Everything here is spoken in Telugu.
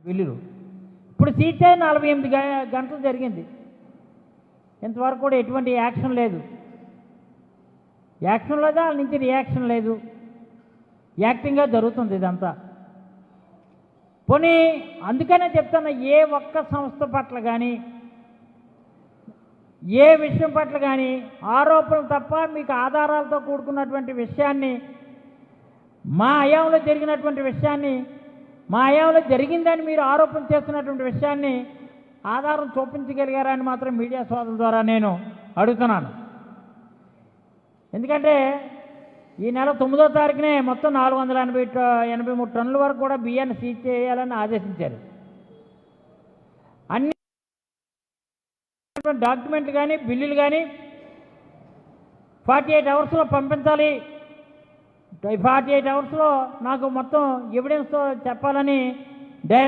బిల్లులు ఇప్పుడు సీటే 48 గంటలు జరిగింది. ఇంతవరకు కూడా ఎటువంటి యాక్షన్ లేదు. యాక్షన్ లేదా వాళ్ళ నుంచి రియాక్షన్ లేదు. యాక్టింగ్గా జరుగుతుంది ఇదంతా. పోనీ అందుకనే చెప్తున్నా, ఏ ఒక్క సంస్థ పట్ల కానీ ఏ విషయం పట్ల కానీ ఆరోపణలు తప్ప మీకు ఆధారాలతో కూడుకున్నటువంటి విషయాన్ని, మా హయాంలో జరిగినటువంటి విషయాన్ని, మా హయాంలో జరిగిందని మీరు ఆరోపణ చేస్తున్నటువంటి విషయాన్ని ఆధారం చూపించగలిగారని మాత్రం మీడియా సోదరుల ద్వారా నేను అడుగుతున్నాను. ఎందుకంటే ఈ నెల 9వ తారీఖునే మొత్తం 483 టన్నుల వరకు కూడా బియ్యాన్ని సీజ్ చేయాలని ఆదేశించారు. అన్ని డాక్యుమెంట్లు కానీ బిల్లులు కానీ 48 అవర్స్లో పంపించాలి, 48 అవర్స్లో నాకు మొత్తం ఎవిడెన్స్తో చెప్పాలని డైరెక్ట్